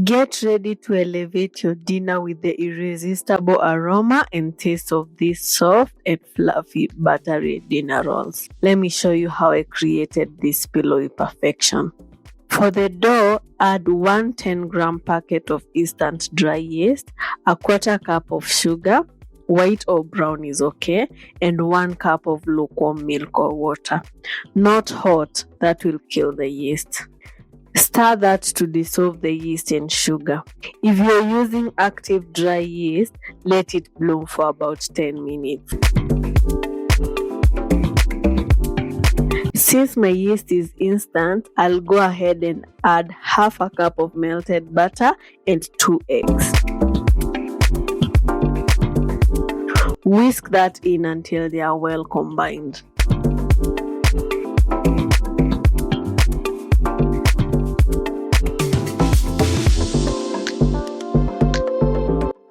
Get ready to elevate your dinner with the irresistible aroma and taste of these soft and fluffy buttery dinner rolls. Let me show you how I created this pillowy perfection. For the dough, add 1 10-gram packet of instant dry yeast, a 1/4 cup of sugar, white or brown is okay, and 1 cup of lukewarm milk or water. Not hot, that will kill the yeast. Stir that to dissolve the yeast and sugar. If you're using active dry yeast, let it bloom for about 10 minutes. Since my yeast is instant, I'll go ahead and add 1/2 cup of melted butter and 2 eggs. Whisk that in until they are well combined.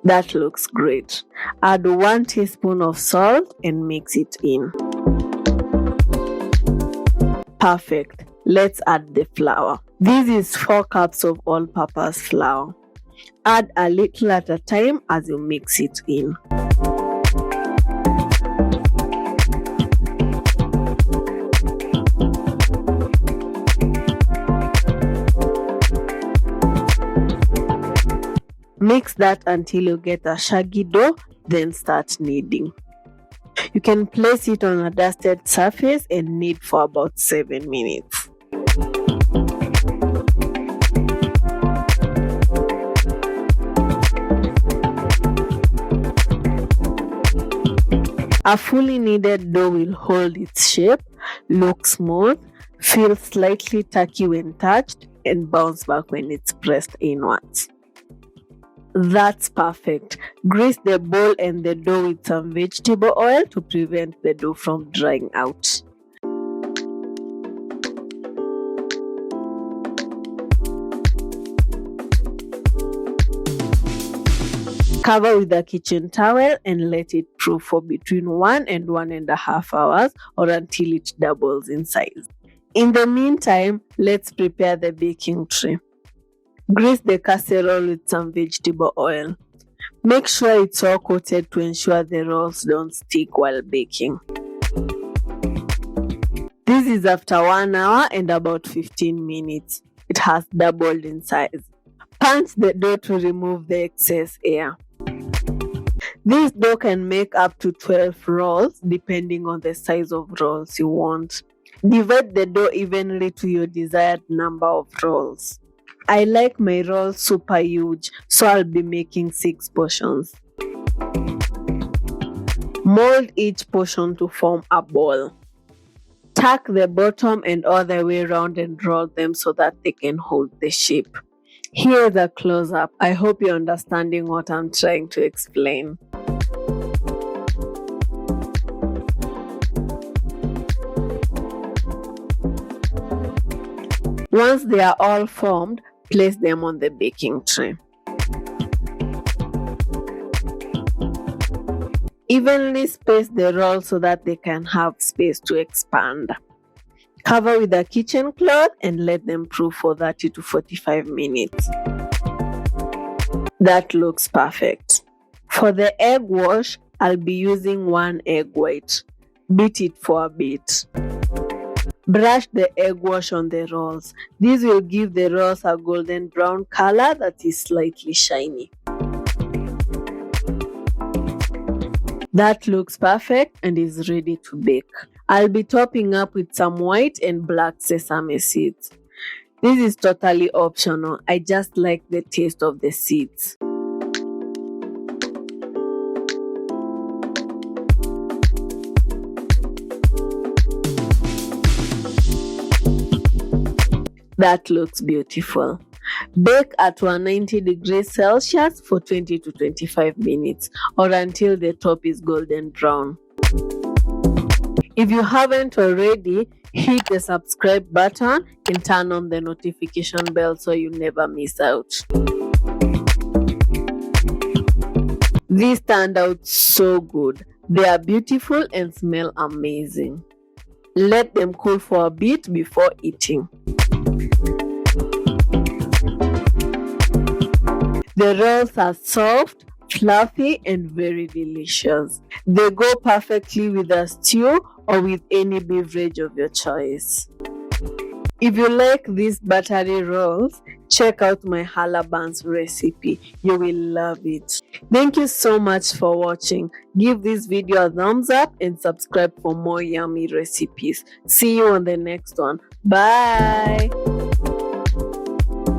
That looks great. Add 1 teaspoon of salt and mix it in. Perfect. Let's add the flour. This is 4 cups of all-purpose flour. Add a little at a time as you mix it in. Mix that until you get a shaggy dough, then start kneading. You can place it on a dusted surface and knead for about 7 minutes. A fully kneaded dough will hold its shape, look smooth, feel slightly tacky when touched, and bounce back when it's pressed inwards. That's perfect. Grease the bowl and the dough with some vegetable oil to prevent the dough from drying out. Cover with a kitchen towel and let it proof for between 1 and 1.5 hours or until it doubles in size. In the meantime, let's prepare the baking tray. Grease the casserole with some vegetable oil. Make sure it's all coated to ensure the rolls don't stick while baking. This is after 1 hour and about 15 minutes. It has doubled in size. Punch the dough to remove the excess air. This dough can make up to 12 rolls depending on the size of rolls you want. Divide the dough evenly to your desired number of rolls. I like my rolls super huge, so I'll be making 6 portions. Mold each portion to form a ball. Tuck the bottom and all the way around and roll them so that they can hold the shape. Here's a close-up. I hope you're understanding what I'm trying to explain. Once they are all formed, place them on the baking tray. Evenly space the rolls so that they can have space to expand. Cover with a kitchen cloth and let them proof for 30 to 45 minutes. That looks perfect. For the egg wash, I'll be using 1 egg white. Beat it for a bit. Brush the egg wash on the rolls. This will give the rolls a golden brown color that is slightly shiny. That looks perfect and is ready to bake. I'll be topping up with some white and black sesame seeds. This is totally optional. I just like the taste of the seeds. That looks beautiful. Bake at 190 degrees Celsius for 20 to 25 minutes or until the top is golden brown. If you haven't already, hit the subscribe button and turn on the notification bell so you never miss out. These turned out so good. They are beautiful and smell amazing. Let them cool for a bit before eating. The rolls are soft, fluffy, and very delicious. They go perfectly with a stew or with any beverage of your choice. If you like these buttery rolls, check out my challah buns recipe. You will love it. Thank you so much for watching. Give this video a thumbs up and subscribe for more yummy recipes. See you on the next one. Bye.